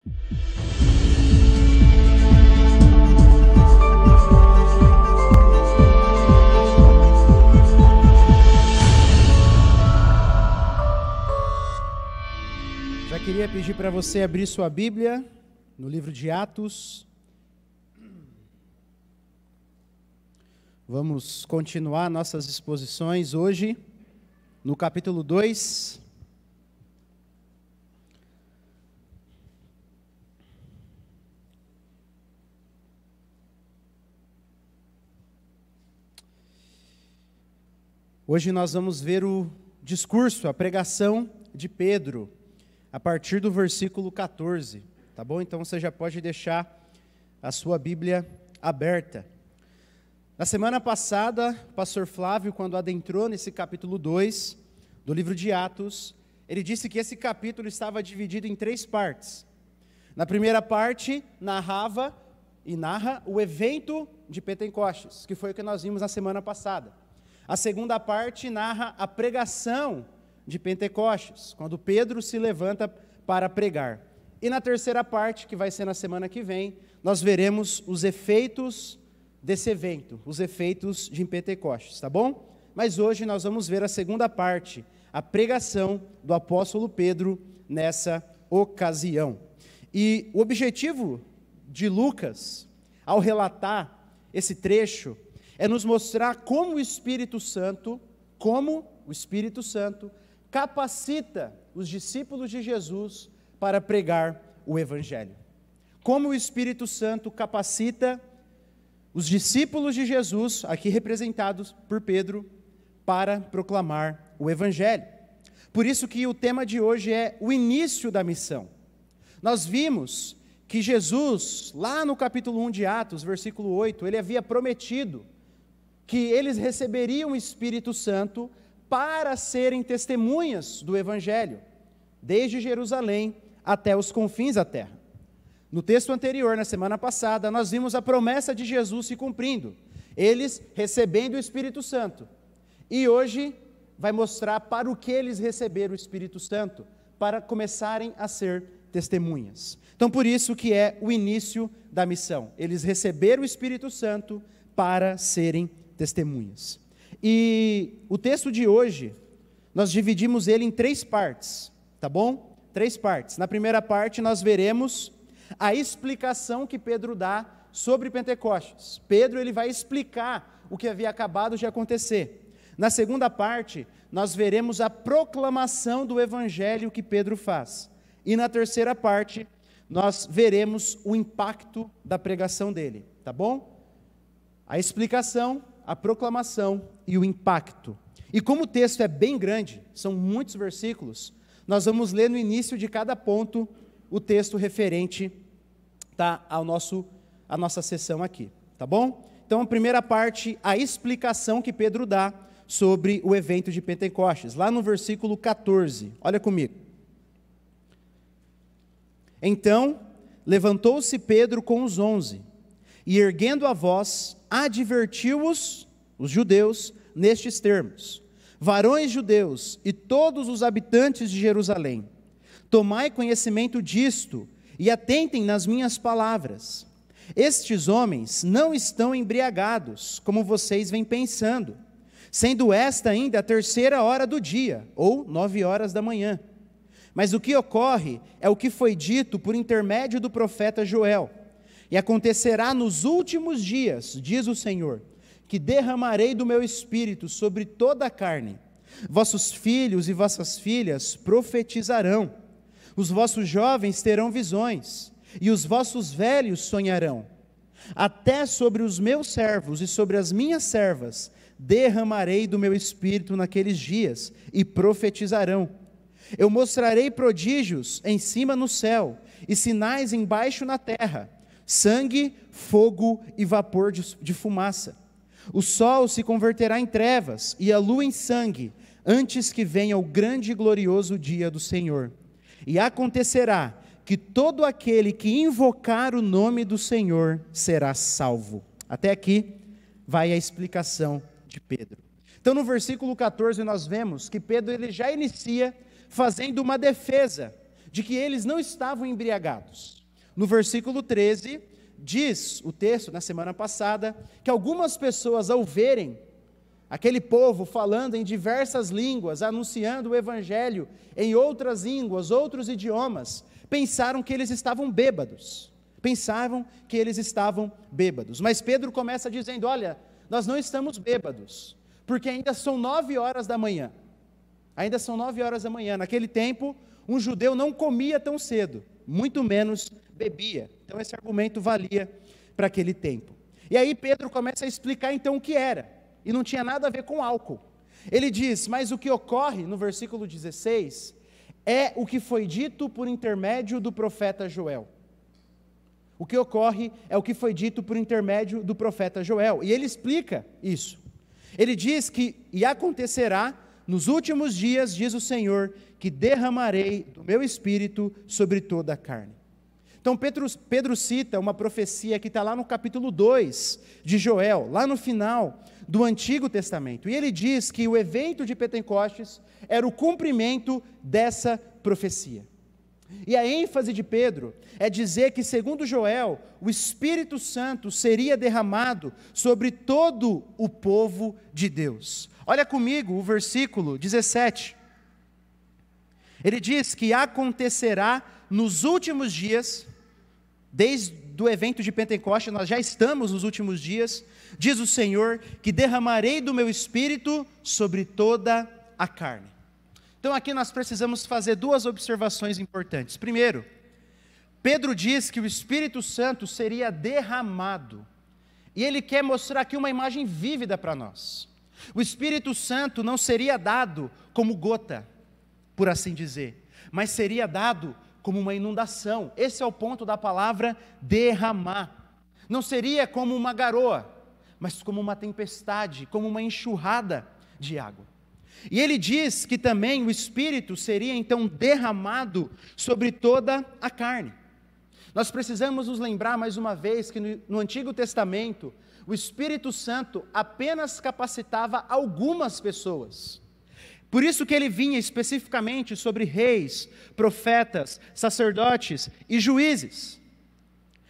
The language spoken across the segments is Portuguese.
Já queria pedir para você abrir sua Bíblia no livro de Atos. Vamos continuar nossas exposições hoje no capítulo 2. Hoje nós vamos ver o discurso, a pregação de Pedro, a partir do versículo 14, tá bom? Então você já pode deixar a sua Bíblia aberta. Na semana passada, o pastor Flávio, quando adentrou nesse capítulo 2 do livro de Atos, ele disse que esse capítulo estava dividido em 3 partes. Na primeira parte, narra o evento de Pentecostes, que foi o que nós vimos na semana passada. A segunda parte narra a pregação de Pentecostes, quando Pedro se levanta para pregar. E na terceira parte, que vai ser na semana que vem, nós veremos os efeitos desse evento, os efeitos de Pentecostes, tá bom? Mas hoje nós vamos ver a segunda parte, a pregação do apóstolo Pedro nessa ocasião. E o objetivo de Lucas, ao relatar esse trecho, é nos mostrar como o Espírito Santo capacita os discípulos de Jesus para pregar o Evangelho. Como o Espírito Santo capacita os discípulos de Jesus, aqui representados por Pedro, para proclamar o Evangelho. Por isso que o tema de hoje é o início da missão. Nós vimos que Jesus, lá no capítulo 1 de Atos, versículo 8, ele havia prometido que eles receberiam o Espírito Santo para serem testemunhas do Evangelho, desde Jerusalém até os confins da terra. No texto anterior, na semana passada, nós vimos a promessa de Jesus se cumprindo, eles recebendo o Espírito Santo. E hoje vai mostrar para o que eles receberam o Espírito Santo, para começarem a ser testemunhas. Então, por isso que é o início da missão. Eles receberam o Espírito Santo para serem testemunhas. E o texto de hoje, nós dividimos ele em 3 partes, tá bom? 3 partes. Na primeira parte nós veremos a explicação que Pedro dá sobre Pentecostes. Pedro ele vai explicar o que havia acabado de acontecer. Na segunda parte, nós veremos a proclamação do Evangelho que Pedro faz. E na terceira parte, nós veremos o impacto da pregação dele, tá bom? A explicação, a proclamação e o impacto. E como o texto é bem grande, são muitos versículos, nós vamos ler no início de cada ponto o texto referente à nossa sessão aqui, tá bom? Então, a primeira parte, a explicação que Pedro dá sobre o evento de Pentecostes, lá no versículo 14, olha comigo. Então, levantou-se Pedro com os 11, e erguendo a voz, advertiu-os, os judeus, nestes termos: varões judeus e todos os habitantes de Jerusalém, tomai conhecimento disto e atentem nas minhas palavras. Estes homens não estão embriagados, como vocês vêm pensando, sendo esta ainda a 3ª hora do dia, ou 9 horas da manhã. Mas o que ocorre é o que foi dito por intermédio do profeta Joel. E acontecerá nos últimos dias, diz o Senhor, que derramarei do meu espírito sobre toda a carne. Vossos filhos e vossas filhas profetizarão. Os vossos jovens terão visões, e os vossos velhos sonharão. Até sobre os meus servos e sobre as minhas servas derramarei do meu espírito naqueles dias, e profetizarão. Eu mostrarei prodígios em cima no céu, e sinais embaixo na terra, sangue, fogo e vapor de fumaça. O sol se converterá em trevas e a lua em sangue, antes que venha o grande e glorioso dia do Senhor. E acontecerá que todo aquele que invocar o nome do Senhor será salvo. Até aqui vai a explicação de Pedro. Então, no versículo 14, nós vemos que Pedro ele já inicia fazendo uma defesa de que eles não estavam embriagados. No versículo 13, diz o texto, na semana passada, que algumas pessoas, ao verem aquele povo falando em diversas línguas, anunciando o evangelho em outras línguas, outros idiomas, pensaram que eles estavam bêbados. Mas Pedro começa dizendo: olha, nós não estamos bêbados, porque ainda são 9 horas da manhã. Naquele tempo, um judeu não comia tão cedo, muito menos bebia. Então esse argumento valia para aquele tempo. E aí Pedro começa a explicar então o que era, e não tinha nada a ver com álcool. Ele diz: mas o que ocorre, no versículo 16, é o que foi dito por intermédio do profeta Joel. O que ocorre é o que foi dito por intermédio do profeta Joel, e ele explica isso. Ele diz que, e acontecerá nos últimos dias, diz o Senhor, que derramarei do meu espírito sobre toda a carne. Então Pedro cita uma profecia que está lá no capítulo 2 de Joel, lá no final do Antigo Testamento. E ele diz que o evento de Pentecostes era o cumprimento dessa profecia. E a ênfase de Pedro é dizer que, segundo Joel, o Espírito Santo seria derramado sobre todo o povo de Deus. Olha comigo o versículo 17. Ele diz que acontecerá nos últimos dias, desde o evento de Pentecostes, nós já estamos nos últimos dias, diz o Senhor, que derramarei do meu Espírito sobre toda a carne. Então aqui nós precisamos fazer 2 observações importantes. Primeiro, Pedro diz que o Espírito Santo seria derramado, e ele quer mostrar aqui uma imagem vívida para nós. O Espírito Santo não seria dado como gota, por assim dizer, mas seria dado como uma inundação. Esse é o ponto da palavra derramar. Não seria como uma garoa, mas como uma tempestade, como uma enxurrada de água. E ele diz que também o Espírito seria então derramado sobre toda a carne. Nós precisamos nos lembrar mais uma vez que no Antigo Testamento, o Espírito Santo apenas capacitava algumas pessoas. Por isso que ele vinha especificamente sobre reis, profetas, sacerdotes e juízes.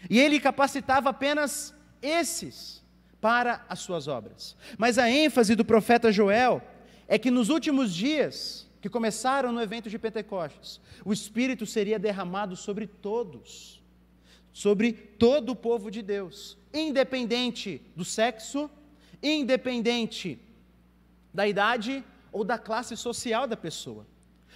E ele capacitava apenas esses para as suas obras. Mas a ênfase do profeta Joel é que nos últimos dias, que começaram no evento de Pentecostes, o Espírito seria derramado sobre todos, sobre todo o povo de Deus, independente do sexo, independente da idade ou da classe social da pessoa.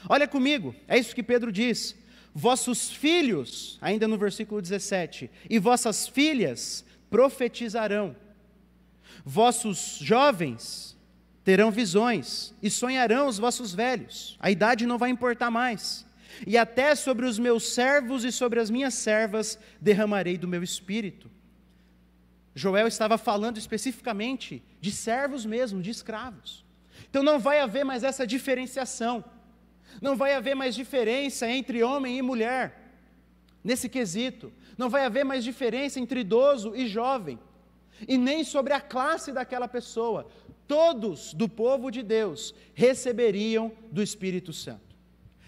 Olha comigo, é isso que Pedro diz: vossos filhos, ainda no versículo 17, e vossas filhas profetizarão, vossos jovens terão visões, e sonharão os vossos velhos, a idade não vai importar mais, e até sobre os meus servos e sobre as minhas servas derramarei do meu espírito. Joel estava falando especificamente de servos mesmo, de escravos. Então não vai haver mais essa diferenciação, não vai haver mais diferença entre homem e mulher, nesse quesito, não vai haver mais diferença entre idoso e jovem, e nem sobre a classe daquela pessoa. Todos do povo de Deus receberiam do Espírito Santo.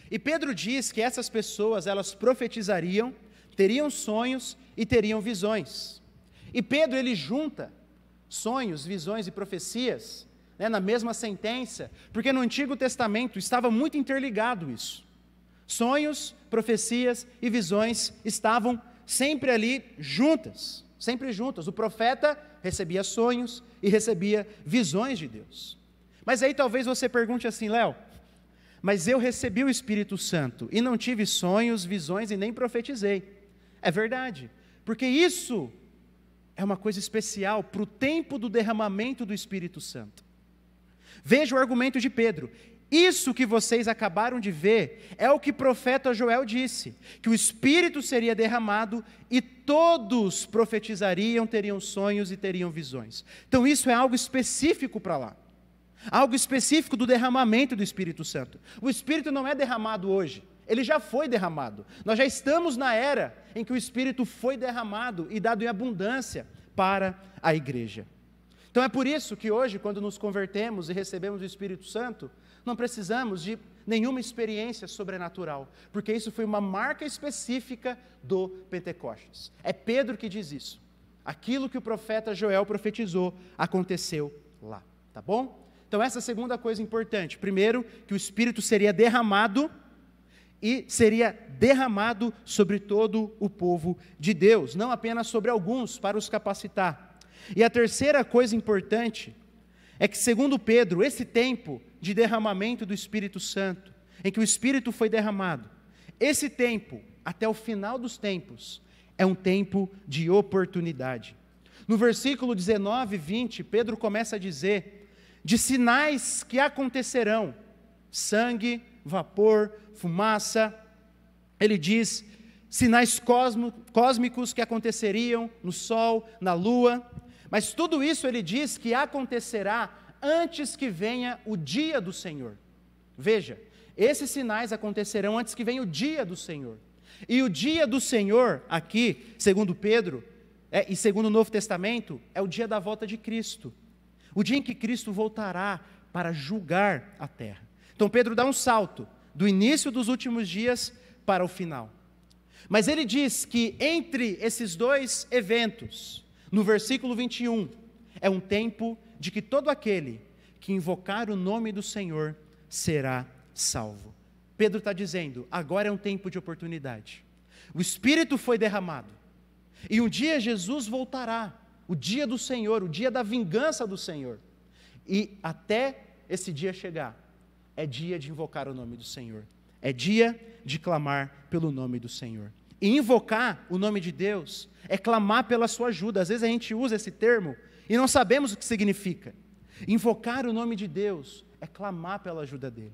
E Pedro diz que essas pessoas, elas profetizariam, teriam sonhos e teriam visões. E Pedro, ele junta sonhos, visões e profecias, na mesma sentença, porque no Antigo Testamento estava muito interligado isso. Sonhos, profecias e visões estavam sempre ali juntas, sempre juntas. O profeta recebia sonhos e recebia visões de Deus. Mas aí talvez você pergunte assim: Léo, mas eu recebi o Espírito Santo e não tive sonhos, visões e nem profetizei. É verdade, porque isso é uma coisa especial para o tempo do derramamento do Espírito Santo. Veja o argumento de Pedro: isso que vocês acabaram de ver é o que o profeta Joel disse, que o Espírito seria derramado e todos profetizariam, teriam sonhos e teriam visões. Então isso é algo específico para lá, algo específico do derramamento do Espírito Santo. O Espírito não é derramado hoje, ele já foi derramado. Nós já estamos na era em que o Espírito foi derramado e dado em abundância para a igreja. Então é por isso que hoje, quando nos convertemos e recebemos o Espírito Santo, não precisamos de nenhuma experiência sobrenatural, porque isso foi uma marca específica do Pentecostes. É Pedro que diz isso. Aquilo que o profeta Joel profetizou aconteceu lá, tá bom? Então essa é a segunda coisa importante. Primeiro, que o Espírito seria derramado, e seria derramado sobre todo o povo de Deus, não apenas sobre alguns, para os capacitar. E a terceira coisa importante é que, segundo Pedro, esse tempo de derramamento do Espírito Santo, em que o Espírito foi derramado, esse tempo, até o final dos tempos, é um tempo de oportunidade. No versículo 19 e 20, Pedro começa a dizer de sinais que acontecerão: sangue, vapor, fumaça. Ele diz sinais cósmicos que aconteceriam no sol, na lua, mas tudo isso ele diz que acontecerá antes que venha o dia do Senhor. Veja, esses sinais acontecerão antes que venha o dia do Senhor. E o dia do Senhor, aqui, segundo Pedro, e segundo o Novo Testamento, é o dia da volta de Cristo. O dia em que Cristo voltará para julgar a terra. Então Pedro dá um salto do início dos últimos dias para o final. Mas ele diz que entre esses dois eventos, no versículo 21, é um tempo de que todo aquele que invocar o nome do Senhor será salvo. Pedro está dizendo, agora é um tempo de oportunidade. O Espírito foi derramado. E um dia Jesus voltará, o dia do Senhor, o dia da vingança do Senhor. E até esse dia chegar, é dia de invocar o nome do Senhor. É dia de clamar pelo nome do Senhor. E invocar o nome de Deus é clamar pela sua ajuda. Às vezes a gente usa esse termo e não sabemos o que significa. Invocar o nome de Deus é clamar pela ajuda dEle.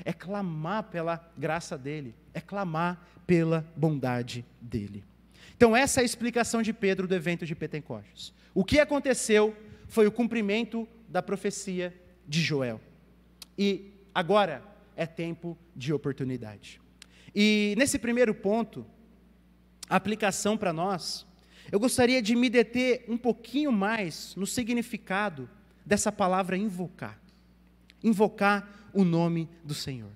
É clamar pela graça dEle. É clamar pela bondade dEle. Então essa é a explicação de Pedro do evento de Pentecostes. O que aconteceu foi o cumprimento da profecia de Joel. E agora é tempo de oportunidade. E nesse primeiro ponto, a aplicação para nós, eu gostaria de me deter um pouquinho mais no significado dessa palavra invocar. Invocar o nome do Senhor.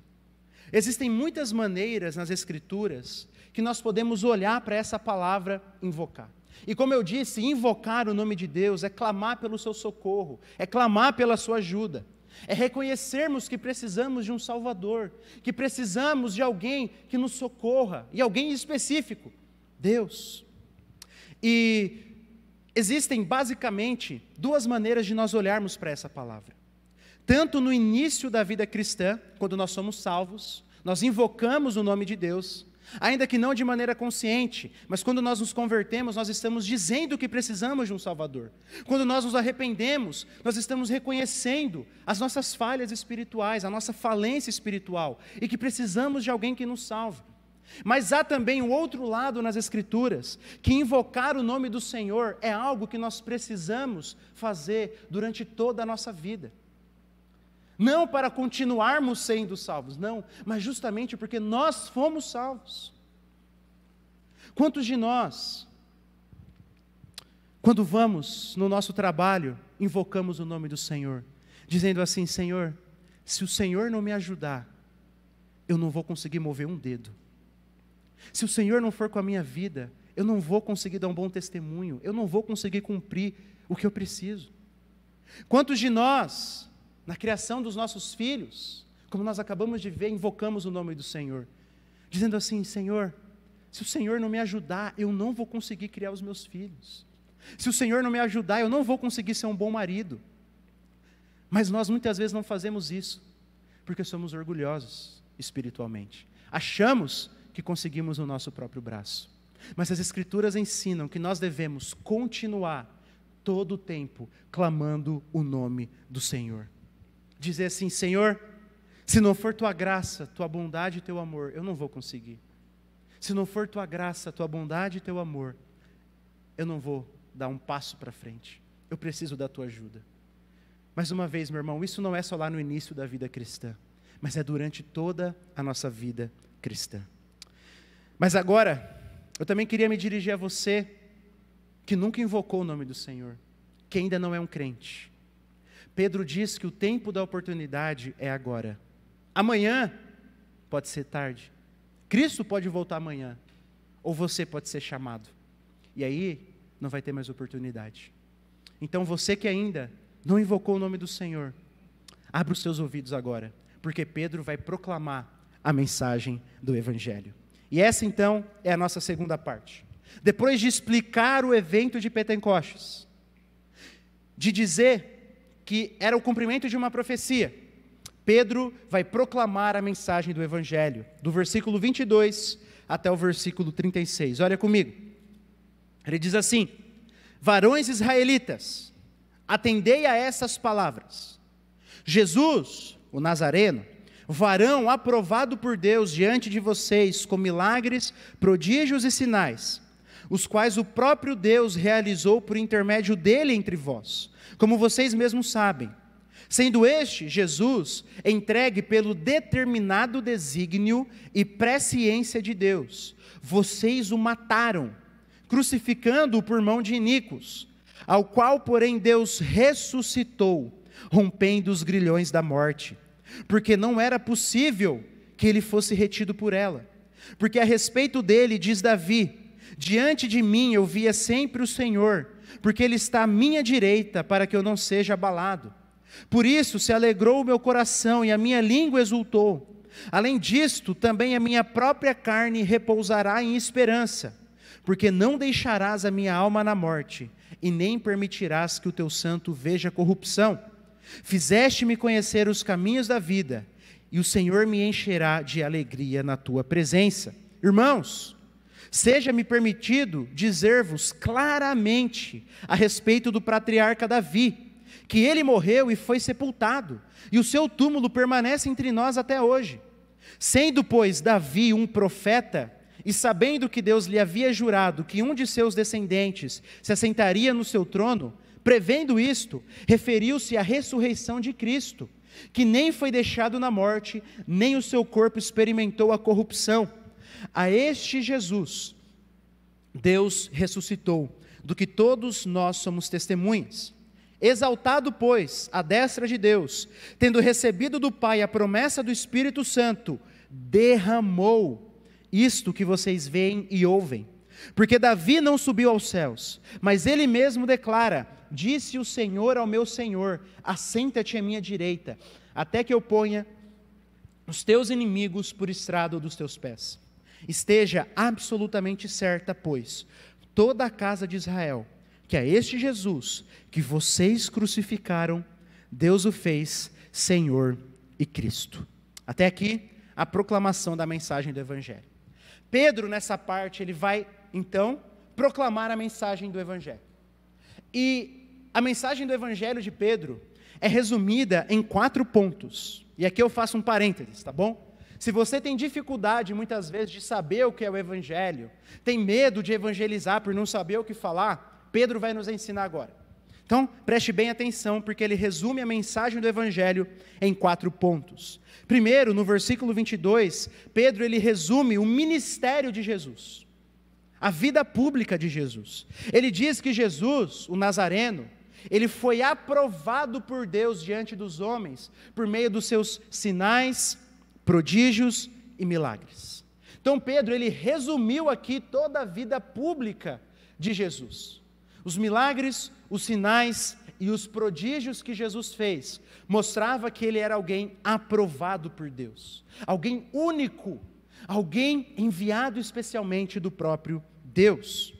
Existem muitas maneiras nas Escrituras que nós podemos olhar para essa palavra invocar. E como eu disse, invocar o nome de Deus é clamar pelo seu socorro, é clamar pela sua ajuda. É reconhecermos que precisamos de um Salvador, que precisamos de alguém que nos socorra, e alguém específico, Deus. E existem basicamente duas maneiras de nós olharmos para essa palavra. Tanto no início da vida cristã, quando nós somos salvos, nós invocamos o nome de Deus, ainda que não de maneira consciente, mas quando nós nos convertemos, nós estamos dizendo que precisamos de um Salvador. Quando nós nos arrependemos, nós estamos reconhecendo as nossas falhas espirituais, a nossa falência espiritual, e que precisamos de alguém que nos salve. Mas há também o outro lado nas Escrituras, que invocar o nome do Senhor é algo que nós precisamos fazer durante toda a nossa vida. Não para continuarmos sendo salvos, não, mas justamente porque nós fomos salvos. Quantos de nós, quando vamos no nosso trabalho, invocamos o nome do Senhor, dizendo assim: Senhor, se o Senhor não me ajudar, eu não vou conseguir mover um dedo. Se o Senhor não for com a minha vida, eu não vou conseguir dar um bom testemunho, eu não vou conseguir cumprir o que eu preciso. Quantos de nós, na criação dos nossos filhos, como nós acabamos de ver, invocamos o nome do Senhor, dizendo assim: Senhor, se o Senhor não me ajudar, eu não vou conseguir criar os meus filhos. Se o Senhor não me ajudar, eu não vou conseguir ser um bom marido. Mas nós muitas vezes não fazemos isso, porque somos orgulhosos espiritualmente. Achamos que conseguimos no nosso próprio braço. Mas as Escrituras ensinam que nós devemos continuar todo o tempo clamando o nome do Senhor. Dizer assim: Senhor, se não for tua graça, tua bondade e teu amor, eu não vou conseguir. Se não for tua graça, tua bondade e teu amor, eu não vou dar um passo para frente. Eu preciso da tua ajuda. Mais uma vez, meu irmão, isso não é só lá no início da vida cristã, mas é durante toda a nossa vida cristã. Mas agora, eu também queria me dirigir a você que nunca invocou o nome do Senhor, que ainda não é um crente. Pedro diz que o tempo da oportunidade é agora. Amanhã pode ser tarde. Cristo pode voltar amanhã. Ou você pode ser chamado. E aí, não vai ter mais oportunidade. Então você que ainda não invocou o nome do Senhor, abra os seus ouvidos agora, porque Pedro vai proclamar a mensagem do Evangelho. E essa então é a nossa segunda parte. Depois de explicar o evento de Pentecostes, de dizer que era o cumprimento de uma profecia, Pedro vai proclamar a mensagem do Evangelho, do versículo 22 até o versículo 36. Olha comigo. Ele diz assim: varões israelitas, atendei a essas palavras. Jesus, o Nazareno, varão aprovado por Deus diante de vocês com milagres, prodígios e sinais, os quais o próprio Deus realizou por intermédio dele entre vós, como vocês mesmos sabem. Sendo este, Jesus, entregue pelo determinado desígnio e presciência de Deus, vocês o mataram, crucificando-o por mão de iníquos, ao qual, porém, Deus ressuscitou, rompendo os grilhões da morte, porque não era possível que ele fosse retido por ela. Porque a respeito dele, diz Davi: diante de mim eu via sempre o Senhor, porque ele está à minha direita, para que eu não seja abalado. Por isso se alegrou o meu coração e a minha língua exultou. Além disto, também a minha própria carne repousará em esperança, porque não deixarás a minha alma na morte, e nem permitirás que o teu santo veja corrupção. Fizeste-me conhecer os caminhos da vida, e o Senhor me encherá de alegria na tua presença. Irmãos, seja-me permitido dizer-vos claramente a respeito do patriarca Davi, que ele morreu e foi sepultado, e o seu túmulo permanece entre nós até hoje. Sendo, pois, Davi um profeta, e sabendo que Deus lhe havia jurado que um de seus descendentes se assentaria no seu trono, prevendo isto, referiu-se à ressurreição de Cristo, que nem foi deixado na morte, nem o seu corpo experimentou a corrupção. A este Jesus, Deus ressuscitou, do que todos nós somos testemunhas. Exaltado, pois, à destra de Deus, tendo recebido do Pai a promessa do Espírito Santo, derramou isto que vocês veem e ouvem. Porque Davi não subiu aos céus, mas ele mesmo declara: disse o Senhor ao meu Senhor, assenta-te à minha direita, até que eu ponha os teus inimigos por estrado dos teus pés. Esteja absolutamente certa, pois, toda a casa de Israel, que a este Jesus, que vocês crucificaram, Deus o fez Senhor e Cristo. Até aqui, a proclamação da mensagem do Evangelho. Pedro, nessa parte, ele vai, então, proclamar a mensagem do Evangelho. E a mensagem do Evangelho de Pedro é resumida em 4 pontos. E aqui eu faço um parênteses, tá bom? Se você tem dificuldade, muitas vezes, de saber o que é o Evangelho, tem medo de evangelizar por não saber o que falar, Pedro vai nos ensinar agora. Então, preste bem atenção, porque ele resume a mensagem do Evangelho em 4 pontos. Primeiro, no versículo 22, Pedro ele resume o ministério de Jesus, a vida pública de Jesus. Ele diz que Jesus, o Nazareno, ele foi aprovado por Deus diante dos homens, por meio dos seus sinais, prodígios e milagres. Então Pedro, ele resumiu aqui toda a vida pública de Jesus. Os milagres, os sinais e os prodígios que Jesus fez, mostrava que ele era alguém aprovado por Deus, alguém único, alguém enviado especialmente do próprio Deus.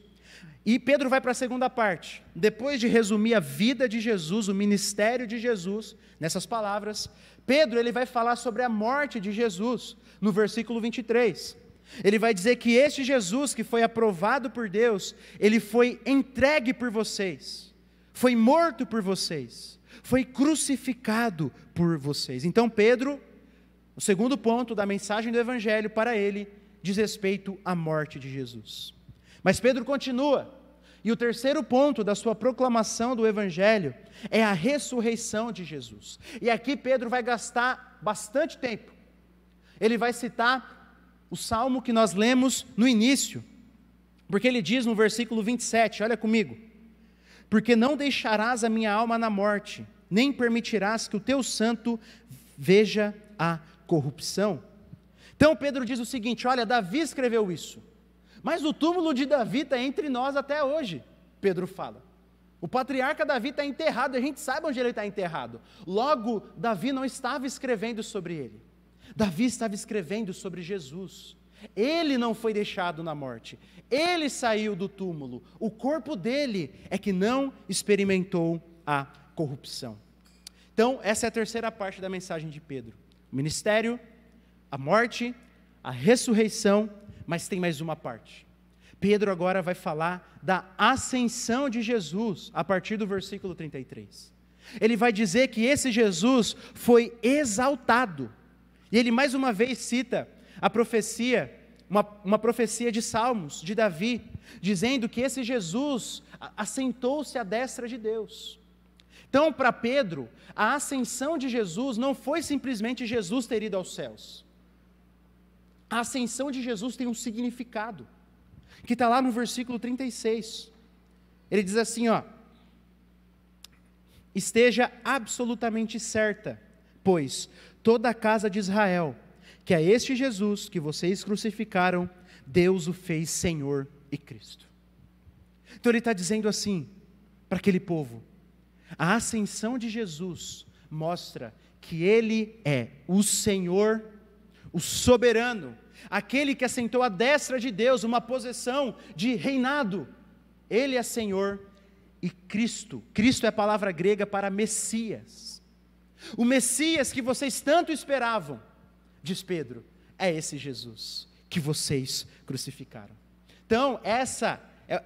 E Pedro vai para a segunda parte, depois de resumir a vida de Jesus, o ministério de Jesus, nessas palavras, Pedro ele vai falar sobre a morte de Jesus, no versículo 23. Ele vai dizer que este Jesus que foi aprovado por Deus, ele foi entregue por vocês, foi morto por vocês, foi crucificado por vocês. Então Pedro, o segundo ponto da mensagem do Evangelho para ele, diz respeito à morte de Jesus. Mas Pedro continua, e o terceiro ponto da sua proclamação do Evangelho é a ressurreição de Jesus. E aqui Pedro vai gastar bastante tempo. Ele vai citar o salmo que nós lemos no início, porque ele diz no versículo 27, olha comigo: porque não deixarás a minha alma na morte, nem permitirás que o teu santo veja a corrupção. Então Pedro diz o seguinte: olha, Davi escreveu isso, mas o túmulo de Davi está entre nós até hoje. Pedro fala, o patriarca Davi está enterrado, a gente sabe onde ele está enterrado. Logo, Davi não estava escrevendo sobre ele, Davi estava escrevendo sobre Jesus. Ele não foi deixado na morte, ele saiu do túmulo, o corpo dele é que não experimentou a corrupção. Então, essa é a terceira parte da mensagem de Pedro: o ministério, a morte, a ressurreição, mas tem mais uma parte. Pedro agora vai falar da ascensão de Jesus, a partir do versículo 33. Ele vai dizer que esse Jesus foi exaltado, e ele mais uma vez cita a profecia, uma profecia de Salmos, de Davi, dizendo que esse Jesus assentou-se à destra de Deus. Então, para Pedro, a ascensão de Jesus não foi simplesmente Jesus ter ido aos céus. A ascensão de Jesus tem um significado, que está lá no versículo 36. Ele diz assim, ó: esteja absolutamente certa, pois toda a casa de Israel, que a este Jesus que vocês crucificaram, Deus o fez Senhor e Cristo. Então ele está dizendo assim, para aquele povo: a ascensão de Jesus mostra que Ele é o Senhor, o soberano, aquele que assentou à destra de Deus, uma posição de reinado. Ele é Senhor e Cristo. Cristo é a palavra grega para Messias. O Messias que vocês tanto esperavam, diz Pedro, é esse Jesus que vocês crucificaram. Então,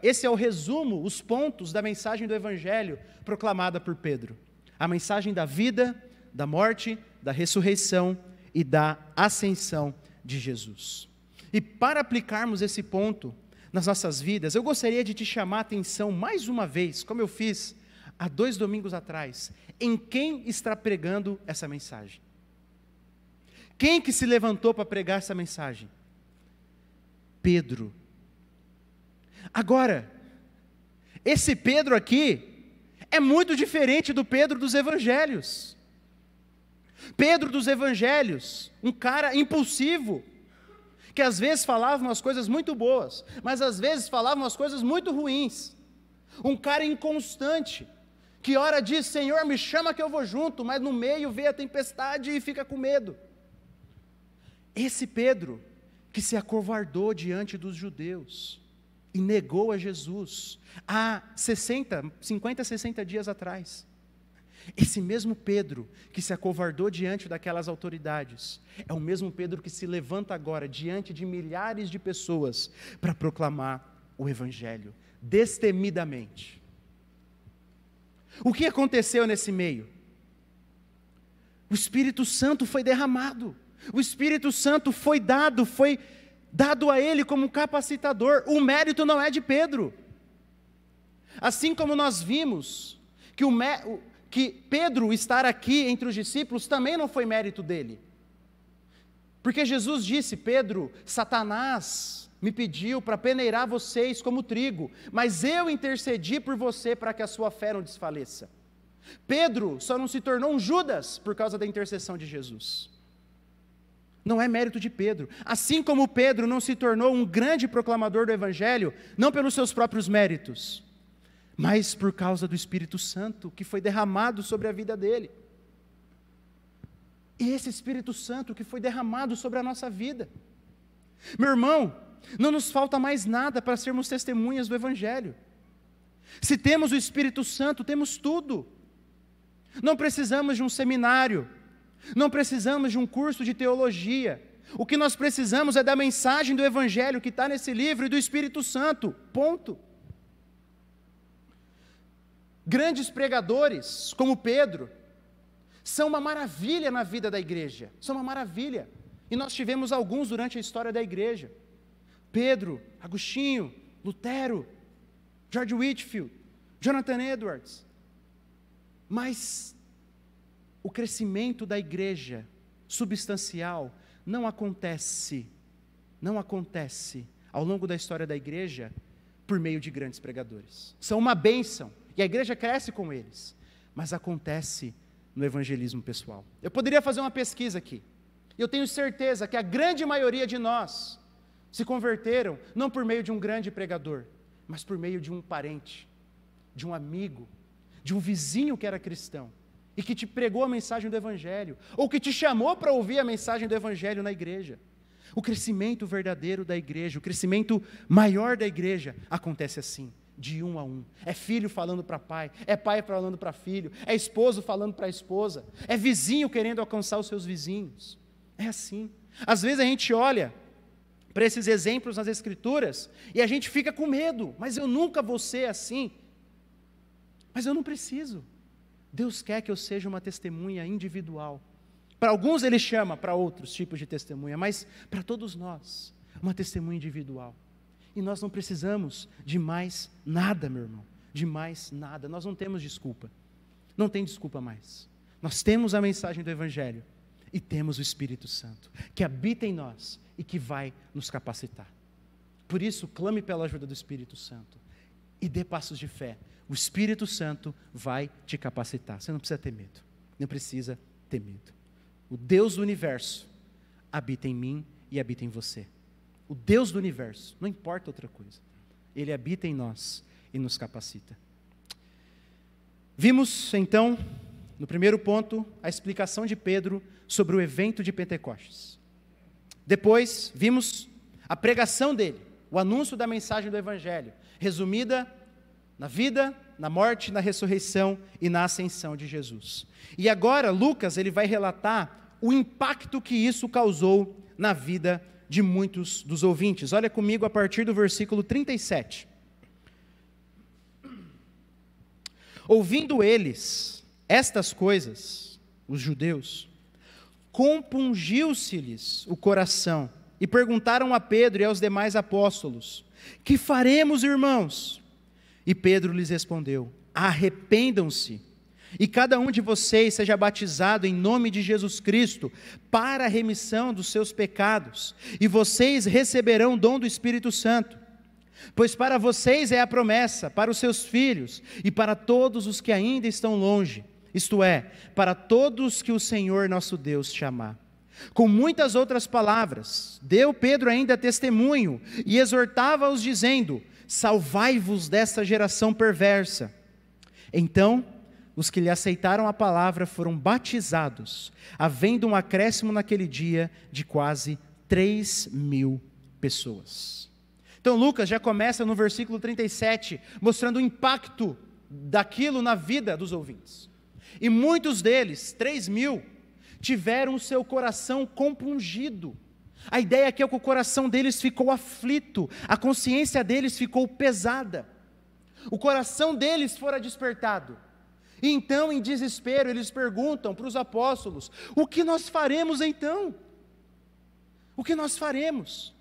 esse é o resumo, os pontos da mensagem do Evangelho proclamada por Pedro. A mensagem da vida, da morte, da ressurreição e da ascensão de Jesus. E para aplicarmos esse ponto nas nossas vidas, eu gostaria de te chamar a atenção mais uma vez, como eu fiz há 2 domingos atrás, em quem está pregando essa mensagem. Quem que se levantou para pregar essa mensagem? Pedro. Agora, esse Pedro aqui é muito diferente do Pedro dos Evangelhos. Pedro dos Evangelhos, um cara impulsivo, que às vezes falava umas coisas muito boas, mas às vezes falava umas coisas muito ruins. Um cara inconstante, que ora diz: Senhor, me chama que eu vou junto, mas no meio vê a tempestade e fica com medo. Esse Pedro, que se acovardou diante dos judeus e negou a Jesus há 50, 60 dias atrás. Esse mesmo Pedro que se acovardou diante daquelas autoridades, é o mesmo Pedro que se levanta agora diante de milhares de pessoas para proclamar o Evangelho, destemidamente. O que aconteceu nesse meio? O Espírito Santo foi derramado, o Espírito Santo foi dado a ele como um capacitador. O mérito não é de Pedro. Assim como nós vimos que Pedro estar aqui entre os discípulos também não foi mérito dele. Porque Jesus disse: Pedro, Satanás me pediu para peneirar vocês como trigo, mas eu intercedi por você para que a sua fé não desfaleça. Pedro só não se tornou um Judas por causa da intercessão de Jesus. Não é mérito de Pedro. Assim como Pedro não se tornou um grande proclamador do Evangelho, não pelos seus próprios méritos, mas por causa do Espírito Santo que foi derramado sobre a vida dele. E esse Espírito Santo que foi derramado sobre a nossa vida. Meu irmão, não nos falta mais nada para sermos testemunhas do Evangelho. Se temos o Espírito Santo, temos tudo. Não precisamos de um seminário, não precisamos de um curso de teologia. O que nós precisamos é da mensagem do Evangelho que está nesse livro e do Espírito Santo, ponto. Grandes pregadores, como Pedro, são uma maravilha na vida da igreja, são uma maravilha, e nós tivemos alguns durante a história da igreja: Pedro, Agostinho, Lutero, George Whitefield, Jonathan Edwards. Mas o crescimento da igreja substancial não acontece ao longo da história da igreja por meio de grandes pregadores. São uma bênção, e a igreja cresce com eles, mas acontece no evangelismo pessoal. Eu poderia fazer uma pesquisa aqui, Eu tenho certeza que a grande maioria de nós se converteram não por meio de um grande pregador, mas por meio de um parente, de um amigo, de um vizinho que era cristão e que te pregou a mensagem do Evangelho, ou que te chamou para ouvir a mensagem do Evangelho na igreja. O crescimento verdadeiro da igreja, o crescimento maior da igreja acontece assim, de um a um. É filho falando para pai, é pai falando para filho, é esposo falando para a esposa, é vizinho querendo alcançar os seus vizinhos. É assim. Às vezes a gente olha para esses exemplos nas Escrituras e a gente fica com medo, mas eu nunca vou ser assim. Mas eu não preciso. Deus quer que eu seja uma testemunha individual. Para alguns Ele chama para outros tipos de testemunha, mas para todos nós, uma testemunha individual. E nós não precisamos de mais nada, meu irmão, de mais nada. Nós não temos desculpa, não tem desculpa mais. Nós temos a mensagem do Evangelho e temos o Espírito Santo, que habita em nós e que vai nos capacitar. Por isso, clame pela ajuda do Espírito Santo e dê passos de fé. O Espírito Santo vai te capacitar. Você não precisa ter medo, não precisa ter medo. O Deus do universo habita em mim e habita em você. O Deus do universo, não importa outra coisa, Ele habita em nós e nos capacita. Vimos então, no primeiro ponto, a explicação de Pedro sobre o evento de Pentecostes. Depois, vimos a pregação dele, o anúncio da mensagem do Evangelho, resumida na vida, na morte, na ressurreição e na ascensão de Jesus. E agora, Lucas, ele vai relatar o impacto que isso causou na vida de muitos dos ouvintes. Olha comigo a partir do versículo 37. Ouvindo eles estas coisas, os judeus, compungiu-se-lhes o coração e perguntaram a Pedro e aos demais apóstolos: que faremos, irmãos? E Pedro lhes respondeu: arrependam-se, e cada um de vocês seja batizado em nome de Jesus Cristo, para a remissão dos seus pecados, e vocês receberão o dom do Espírito Santo. Pois para vocês é a promessa, para os seus filhos, e para todos os que ainda estão longe, isto é, para todos que o Senhor nosso Deus chamar. Com muitas outras palavras, deu Pedro ainda testemunho, e exortava-os dizendo: salvai-vos desta geração perversa. Então, os que lhe aceitaram a palavra foram batizados, havendo um acréscimo naquele dia de quase 3.000 pessoas. Então Lucas já começa no versículo 37, mostrando o impacto daquilo na vida dos ouvintes. E muitos deles, 3.000, tiveram o seu coração compungido. A ideia aqui é que o coração deles ficou aflito, a consciência deles ficou pesada, o coração deles fora despertado. E então, em desespero, eles perguntam para os apóstolos: o que nós faremos então? O que nós faremos?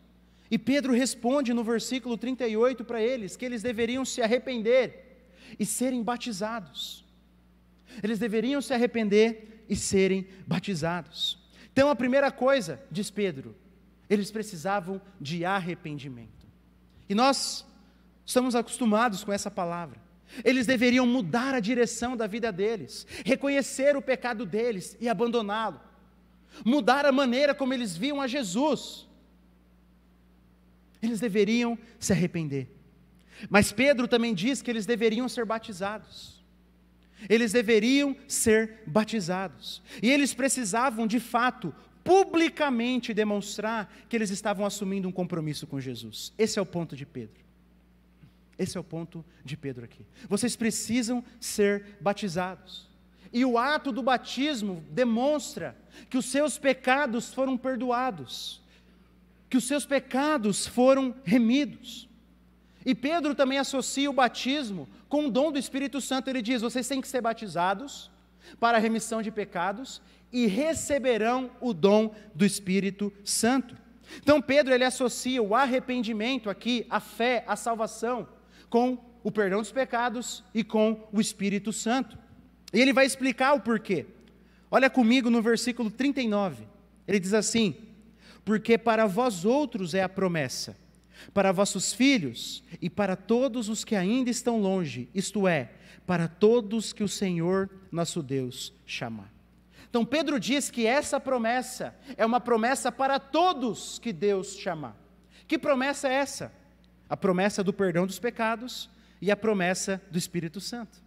E Pedro responde no versículo 38 para eles, que eles deveriam se arrepender e serem batizados. Eles deveriam se arrepender e serem batizados. Então a primeira coisa, diz Pedro, eles precisavam de arrependimento. E nós estamos acostumados com essa palavra. Eles deveriam mudar a direção da vida deles, reconhecer o pecado deles e abandoná-lo, mudar a maneira como eles viam a Jesus. Eles deveriam se arrepender. Mas Pedro também diz que eles deveriam ser batizados. Eles deveriam ser batizados. E eles precisavam, de fato, publicamente demonstrar que eles estavam assumindo um compromisso com Jesus. Esse é o ponto de Pedro. Esse é o ponto de Pedro aqui. Vocês precisam ser batizados. E o ato do batismo demonstra que os seus pecados foram perdoados, que os seus pecados foram remidos. E Pedro também associa o batismo com o dom do Espírito Santo. Ele diz: vocês têm que ser batizados para a remissão de pecados e receberão o dom do Espírito Santo. Então Pedro, ele associa o arrependimento aqui, a fé, a salvação, com o perdão dos pecados e com o Espírito Santo. E ele vai explicar o porquê. Olha comigo no versículo 39. Ele diz assim: porque para vós outros é a promessa, para vossos filhos e para todos os que ainda estão longe, isto é, para todos que o Senhor nosso Deus chamar. Então Pedro diz que essa promessa é uma promessa para todos que Deus chamar. Que promessa é essa? A promessa do perdão dos pecados e a promessa do Espírito Santo.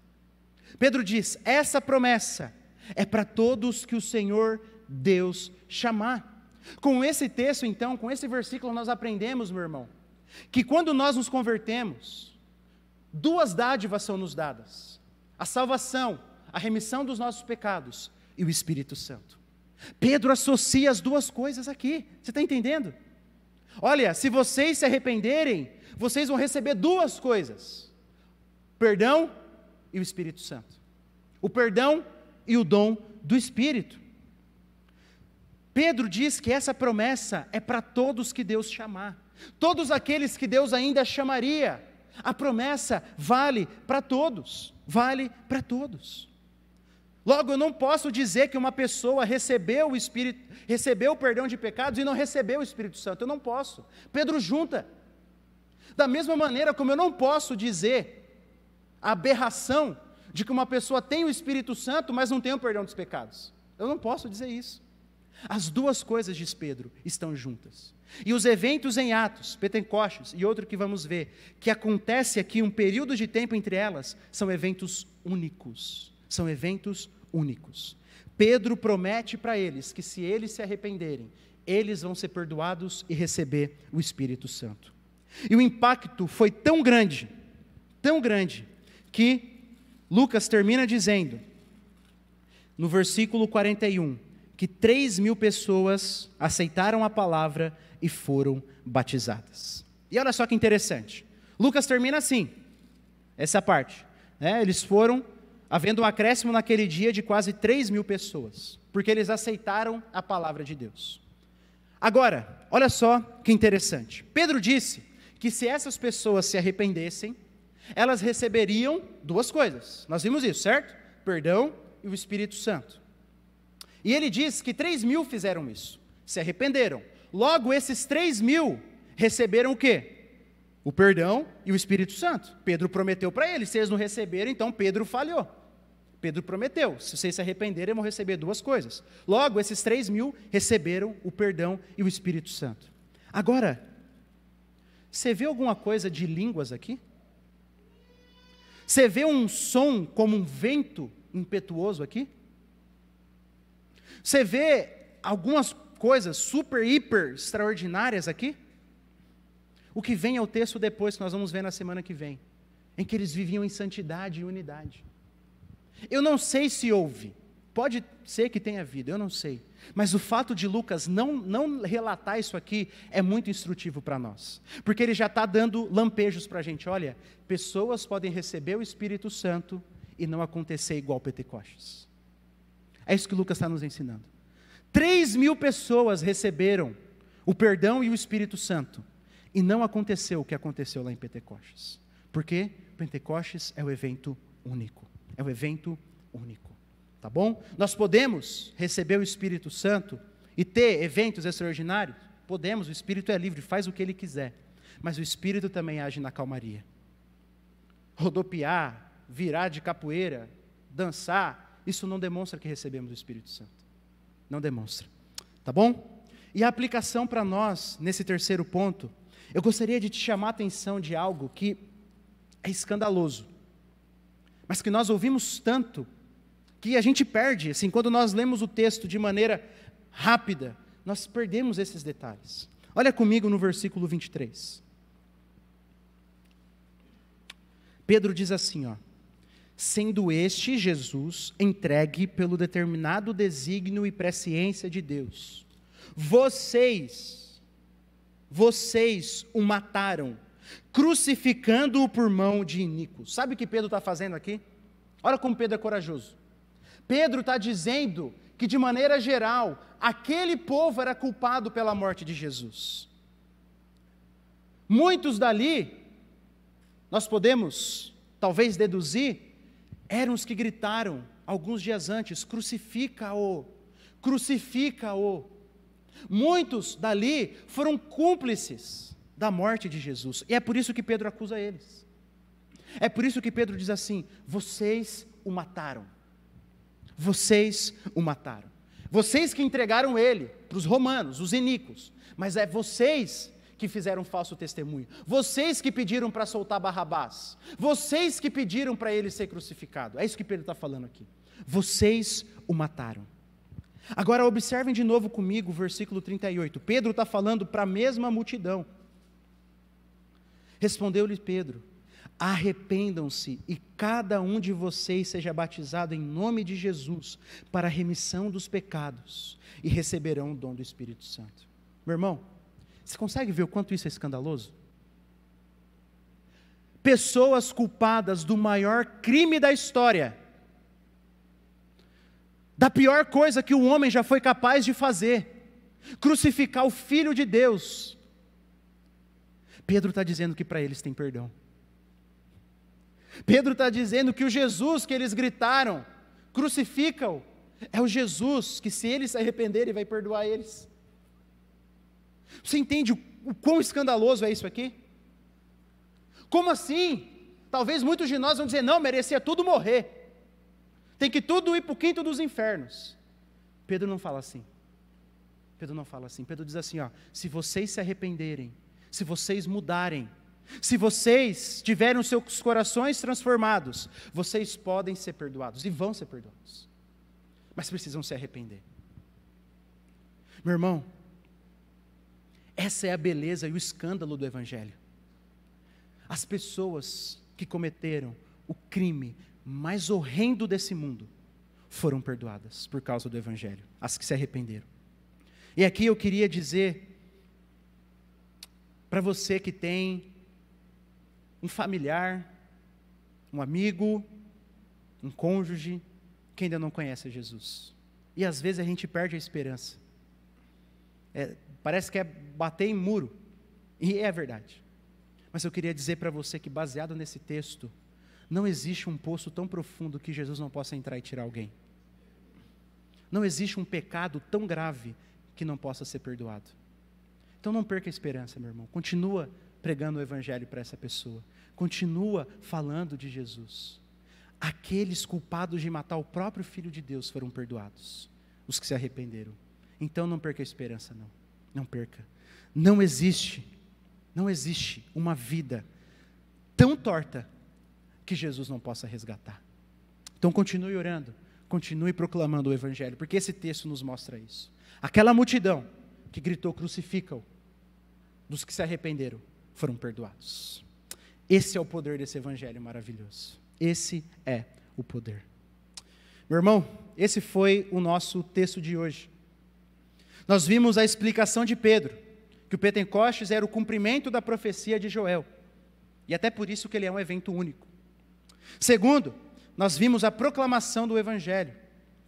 Pedro diz, essa promessa é para todos que o Senhor Deus chamar. Com esse texto então, com esse versículo nós aprendemos, meu irmão, que quando nós nos convertemos, duas dádivas são nos dadas: a salvação, a remissão dos nossos pecados e o Espírito Santo. Pedro associa as duas coisas aqui, você está entendendo? Olha, se vocês se arrependerem, vocês vão receber duas coisas: perdão e o Espírito Santo. O perdão e o dom do Espírito. Pedro diz que essa promessa é para todos que Deus chamar, todos aqueles que Deus ainda chamaria. A promessa vale para todos, vale para todos. Logo, eu não posso dizer que uma pessoa recebeu o perdão de pecados e não recebeu o Espírito Santo. Eu não posso. Pedro junta. Da mesma maneira como eu não posso dizer a aberração de que uma pessoa tem o Espírito Santo, mas não tem o perdão dos pecados. Eu não posso dizer isso. As duas coisas, diz Pedro, estão juntas. E os eventos em Atos, Pentecostes e outro que vamos ver, que acontece aqui um período de tempo entre elas, são eventos únicos. São eventos únicos. Pedro promete para eles que se eles se arrependerem, eles vão ser perdoados e receber o Espírito Santo. E o impacto foi tão grande, que Lucas termina dizendo, no versículo 41, que 3.000 pessoas aceitaram a palavra e foram batizadas. E olha só que interessante, Lucas termina assim, essa parte, eles foram, havendo um acréscimo naquele dia de quase 3.000 pessoas, porque eles aceitaram a palavra de Deus. Agora, olha só que interessante, Pedro disse que se essas pessoas se arrependessem, elas receberiam duas coisas, nós vimos isso, certo? Perdão e o Espírito Santo. E ele diz que 3.000 fizeram isso, se arrependeram. Logo, esses 3.000 receberam o quê? O perdão e o Espírito Santo. Pedro prometeu para eles, se eles não receberam, então Pedro falhou. Pedro prometeu, se vocês se arrependerem, vão receber duas coisas. Logo, esses 3.000 receberam o perdão e o Espírito Santo. Agora, você vê alguma coisa de línguas aqui? Você vê um som como um vento impetuoso aqui? Você vê algumas coisas super, hiper extraordinárias aqui? O que vem é o texto depois, que nós vamos ver na semana que vem, em que eles viviam em santidade e unidade. Eu não sei se houve, pode ser que tenha havido, eu não sei, mas o fato de Lucas não relatar isso aqui é muito instrutivo para nós, porque ele já está dando lampejos para a gente. Olha, pessoas podem receber o Espírito Santo e não acontecer igual Pentecostes. É isso que Lucas está nos ensinando. 3.000 pessoas receberam o perdão e o Espírito Santo, e não aconteceu o que aconteceu lá em Pentecostes. Porque Pentecostes é o evento único. É o evento único. Tá bom? Nós podemos receber o Espírito Santo e ter eventos extraordinários? Podemos, o Espírito é livre, faz o que ele quiser. Mas o Espírito também age na calmaria. Rodopiar, virar de capoeira, dançar, isso não demonstra que recebemos o Espírito Santo. Não demonstra. Tá bom? E a aplicação para nós, nesse terceiro ponto, eu gostaria de te chamar a atenção de algo que é escandaloso, mas que nós ouvimos tanto, que a gente perde, assim, quando nós lemos o texto de maneira rápida, nós perdemos esses detalhes. Olha comigo no versículo 23. Pedro diz assim, sendo este Jesus entregue pelo determinado desígnio e presciência de Deus, vocês o mataram, crucificando-o por mão de iníquos. Sabe o que Pedro está fazendo aqui? Olha como Pedro é corajoso. Pedro está dizendo que, de maneira geral, aquele povo era culpado pela morte de Jesus. Muitos dali, nós podemos talvez deduzir, eram os que gritaram alguns dias antes, crucifica-o, crucifica-o. Muitos dali foram cúmplices da morte de Jesus, e é por isso que Pedro acusa eles. É por isso que Pedro diz assim: vocês o mataram. Vocês o mataram. vocês que entregaram ele para os romanos, os iníquos, mas é vocês que fizeram falso testemunho, vocês que pediram para soltar Barrabás, vocês que pediram para ele ser crucificado. É isso que Pedro está falando aqui. Vocês o mataram. Agora observem de novo comigo o versículo 38. Pedro está falando para a mesma multidão. Respondeu-lhe Pedro: arrependam-se e cada um de vocês seja batizado em nome de Jesus para a remissão dos pecados e receberão o dom do Espírito Santo. Meu irmão, você consegue ver o quanto isso é escandaloso? Pessoas culpadas do maior crime da história, da pior coisa que o homem já foi capaz de fazer, crucificar o Filho de Deus. Pedro está dizendo que para eles tem perdão. Pedro está dizendo que o Jesus que eles gritaram, crucifica-o, é o Jesus que, se eles se arrependerem, vai perdoar eles. Você entende o quão escandaloso é isso aqui? Como assim? Talvez muitos de nós vão dizer: não, merecia tudo morrer, tem que tudo ir para o quinto dos infernos. Pedro não fala assim. Pedro não fala assim. Pedro diz assim: ó, se vocês se arrependerem, se vocês mudarem, se vocês tiverem os seus corações transformados, vocês podem ser perdoados, e vão ser perdoados, mas precisam se arrepender. Meu irmão, essa é a beleza e o escândalo do Evangelho. As pessoas que cometeram o crime mais horrendo desse mundo foram perdoadas por causa do Evangelho, as que se arrependeram. E aqui eu queria dizer para você que tem um familiar, um amigo, um cônjuge, que ainda não conhece Jesus. E às vezes a gente perde a esperança. Parece que é bater em muro, e é verdade. Mas eu queria dizer para você que, baseado nesse texto, não existe um poço tão profundo que Jesus não possa entrar e tirar alguém. Não existe um pecado tão grave que não possa ser perdoado. Então não perca a esperança, meu irmão. Continua pregando o Evangelho para essa pessoa. Continua falando de Jesus. Aqueles culpados de matar o próprio Filho de Deus foram perdoados, os que se arrependeram. Então não perca a esperança, não. Não perca. Não existe uma vida tão torta que Jesus não possa resgatar. Então continue orando, continue proclamando o Evangelho, porque esse texto nos mostra isso. Aquela multidão que gritou: crucifica-o, dos que se arrependeram, foram perdoados. Esse é o poder desse Evangelho maravilhoso. Esse é o poder. Meu irmão, esse foi o nosso texto de hoje. Nós vimos a explicação de Pedro, que o Pentecostes era o cumprimento da profecia de Joel, e até por isso que ele é um evento único. Segundo, nós vimos a proclamação do Evangelho.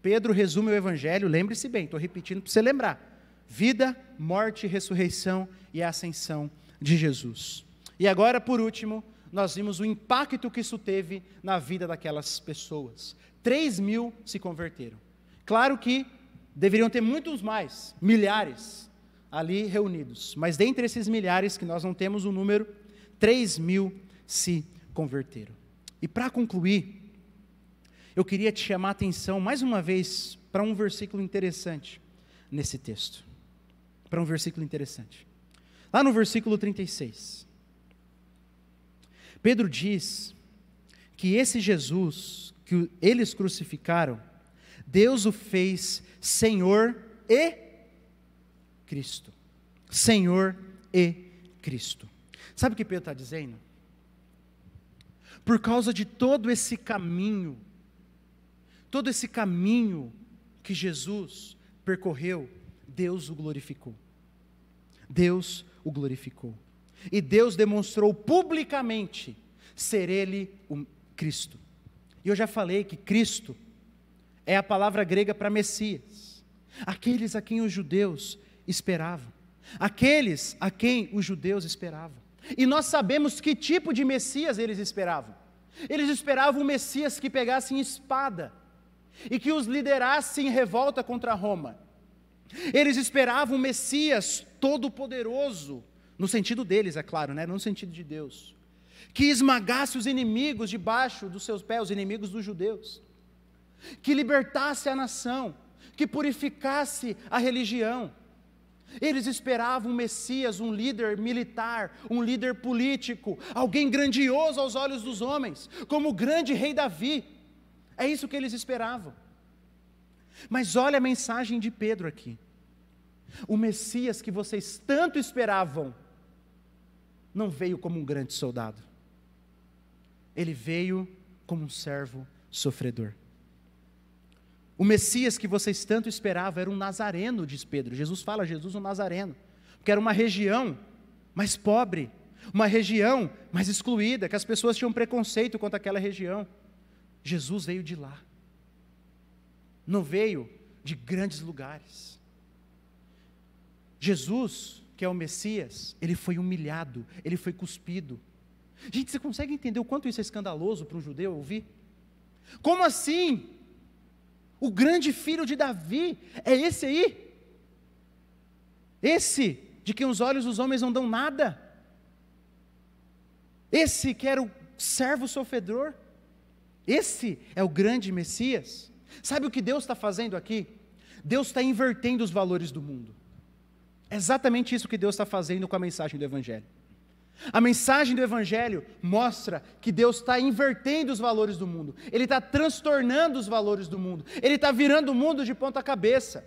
Pedro resume o Evangelho, lembre-se bem, estou repetindo para você lembrar: vida, morte, ressurreição e a ascensão de Jesus. E agora, por último, nós vimos o impacto que isso teve na vida daquelas pessoas. 3.000 se converteram. Claro que deveriam ter muitos mais, milhares, ali reunidos. Mas dentre esses milhares, que nós não temos o número, 3.000 se converteram. E para concluir, eu queria te chamar a atenção, mais uma vez, para um versículo interessante nesse texto. Para um versículo interessante. Lá no versículo 36. Pedro diz que esse Jesus, que eles crucificaram, Deus o fez Senhor e Cristo. Senhor e Cristo. Sabe o que Pedro está dizendo? Por causa de todo esse caminho que Jesus percorreu, Deus o glorificou. Deus o glorificou. E Deus demonstrou publicamente ser Ele o Cristo. E eu já falei que Cristo é a palavra grega para Messias. Aqueles a quem os judeus esperavam. Aqueles a quem os judeus esperavam. E nós sabemos que tipo de Messias eles esperavam. Eles esperavam um Messias que pegasse espada e que os liderasse em revolta contra Roma. Eles esperavam um Messias todo-poderoso, no sentido deles, é claro, não no sentido de Deus, que esmagasse os inimigos debaixo dos seus pés, os inimigos dos judeus, que libertasse a nação, que purificasse a religião. Eles esperavam um Messias, um líder militar, um líder político, alguém grandioso aos olhos dos homens, como o grande rei Davi. É isso que eles esperavam. Mas olha a mensagem de Pedro aqui. O Messias que vocês tanto esperavam, não veio como um grande soldado. Ele veio como um servo sofredor. O Messias que vocês tanto esperavam era um nazareno, diz Pedro. Jesus fala, Jesus um nazareno, porque era uma região mais pobre, uma região mais excluída, que as pessoas tinham preconceito contra aquela região. Jesus veio de lá, não veio de grandes lugares. Jesus, que é o Messias, ele foi humilhado, ele foi cuspido. Gente, você consegue entender o quanto isso é escandaloso para um judeu ouvir? Como assim? O grande filho de Davi é esse aí? Esse de quem os olhos dos homens não dão nada? Esse que era o servo sofredor? Esse é o grande Messias? Sabe o que Deus está fazendo aqui? Deus está invertendo os valores do mundo. É exatamente isso que Deus está fazendo com a mensagem do Evangelho. A mensagem do Evangelho mostra que Deus está invertendo os valores do mundo. Ele está transtornando os valores do mundo. Ele está virando o mundo de ponta cabeça.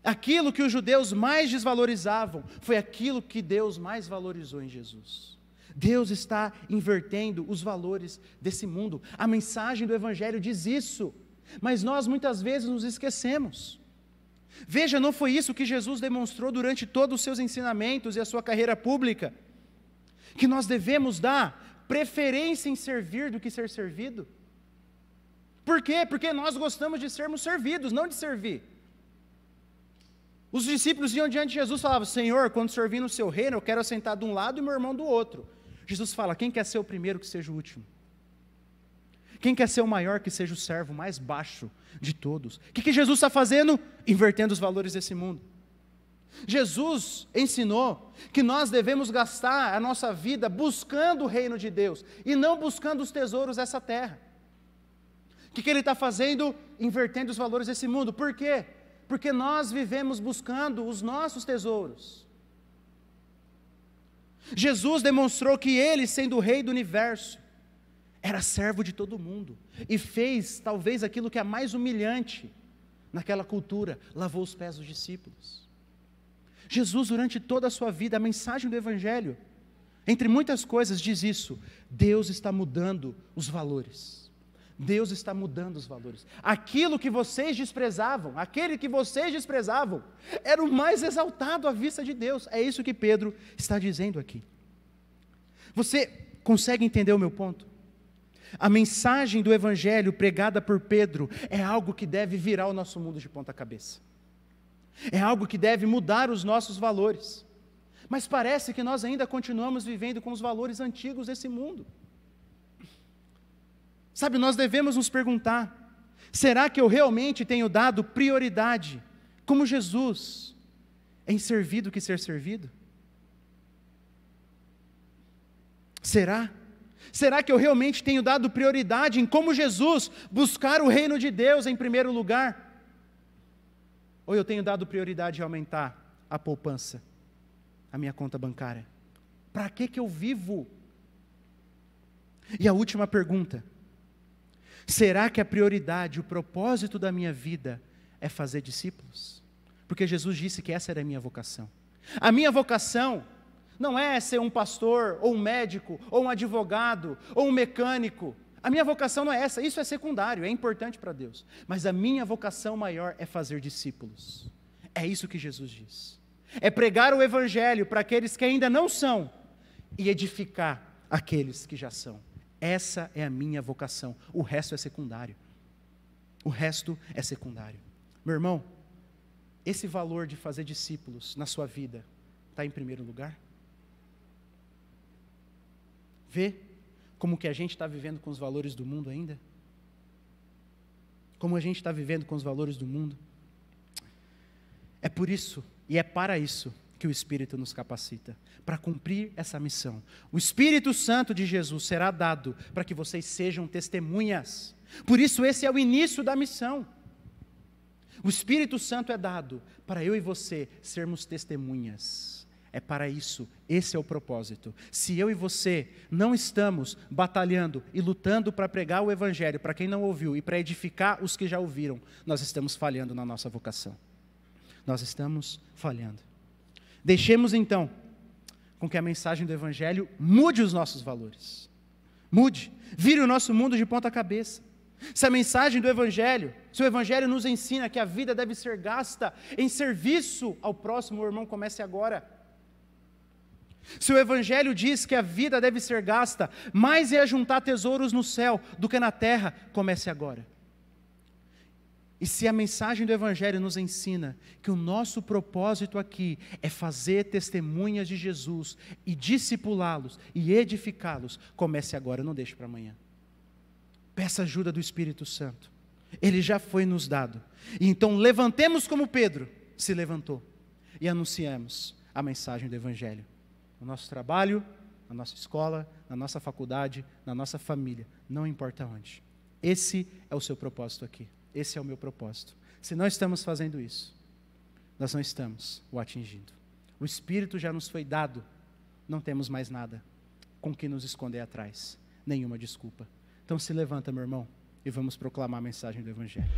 Aquilo que os judeus mais desvalorizavam, foi aquilo que Deus mais valorizou em Jesus. Deus está invertendo os valores desse mundo. A mensagem do Evangelho diz isso, mas nós muitas vezes nos esquecemos. Veja, não foi isso que Jesus demonstrou durante todos os seus ensinamentos e a sua carreira pública? Que nós devemos dar preferência em servir do que ser servido? Por quê? Porque nós gostamos de sermos servidos, não de servir. Os discípulos iam diante de Jesus e falavam, Senhor, quando o Senhor vir no seu reino, eu quero assentar de um lado e meu irmão do outro. Jesus fala, quem quer ser o primeiro, que seja o último. Quem quer ser o maior, que seja o servo mais baixo de todos. O que Jesus está fazendo? Invertendo os valores desse mundo. Jesus ensinou que nós devemos gastar a nossa vida buscando o reino de Deus, e não buscando os tesouros dessa terra. O que Ele está fazendo? Invertendo os valores desse mundo. Por quê? Porque nós vivemos buscando os nossos tesouros. Jesus demonstrou que Ele, sendo o Rei do universo, era servo de todo mundo, e fez talvez aquilo que é mais humilhante naquela cultura, lavou os pés dos discípulos. Jesus, durante toda a sua vida, a mensagem do Evangelho, entre muitas coisas, diz isso: Deus está mudando os valores. Deus está mudando os valores. Aquilo que vocês desprezavam, aquele que vocês desprezavam, era o mais exaltado à vista de Deus. É isso que Pedro está dizendo aqui. Você consegue entender o meu ponto? A mensagem do Evangelho pregada por Pedro é algo que deve virar o nosso mundo de ponta cabeça. É algo que deve mudar os nossos valores. Mas parece que nós ainda continuamos vivendo com os valores antigos desse mundo. Sabe, nós devemos nos perguntar, será que eu realmente tenho dado prioridade, como Jesus, em servir do que ser servido? Será? Será que eu realmente tenho dado prioridade em, como Jesus, buscar o reino de Deus em primeiro lugar? Ou eu tenho dado prioridade em aumentar a poupança, a minha conta bancária? Para que eu vivo? E a última pergunta: será que a prioridade, o propósito da minha vida é fazer discípulos? Porque Jesus disse que essa era a minha vocação. A minha vocação não é ser um pastor, ou um médico, ou um advogado, ou um mecânico. A minha vocação não é essa, isso é secundário, é importante para Deus. Mas a minha vocação maior é fazer discípulos. É isso que Jesus diz. É pregar o Evangelho para aqueles que ainda não são, e edificar aqueles que já são. Essa é a minha vocação, o resto é secundário. O resto é secundário. Meu irmão, esse valor de fazer discípulos na sua vida está em primeiro lugar? Vê como que a gente está vivendo com os valores do mundo ainda? Como a gente está vivendo com os valores do mundo? É por isso, e é para isso, que o Espírito nos capacita, para cumprir essa missão. O Espírito Santo de Jesus será dado para que vocês sejam testemunhas. Por isso esse é o início da missão. O Espírito Santo é dado para eu e você sermos testemunhas. É para isso, esse é o propósito. Se eu e você não estamos batalhando e lutando para pregar o Evangelho para quem não ouviu e para edificar os que já ouviram, nós estamos falhando na nossa vocação. Nós estamos falhando. Deixemos então com que a mensagem do Evangelho mude os nossos valores. Mude, vire o nosso mundo de ponta cabeça. Se a mensagem do Evangelho, se o Evangelho nos ensina que a vida deve ser gasta em serviço ao próximo, o irmão, comece agora. Se o Evangelho diz que a vida deve ser gasta mais é juntar tesouros no céu do que na terra, comece agora. E se a mensagem do Evangelho nos ensina que o nosso propósito aqui é fazer testemunhas de Jesus e discipulá-los e edificá-los, comece agora, não deixe para amanhã. Peça ajuda do Espírito Santo. Ele já foi nos dado. E então levantemos como Pedro se levantou e anunciamos a mensagem do Evangelho. No nosso trabalho, na nossa escola, na nossa faculdade, na nossa família, não importa onde. Esse é o seu propósito aqui. Esse é o meu propósito. Se não estamos fazendo isso, nós não estamos o atingindo. O Espírito já nos foi dado, não temos mais nada com que nos esconder atrás, nenhuma desculpa. Então se levanta, meu irmão, e vamos proclamar a mensagem do Evangelho.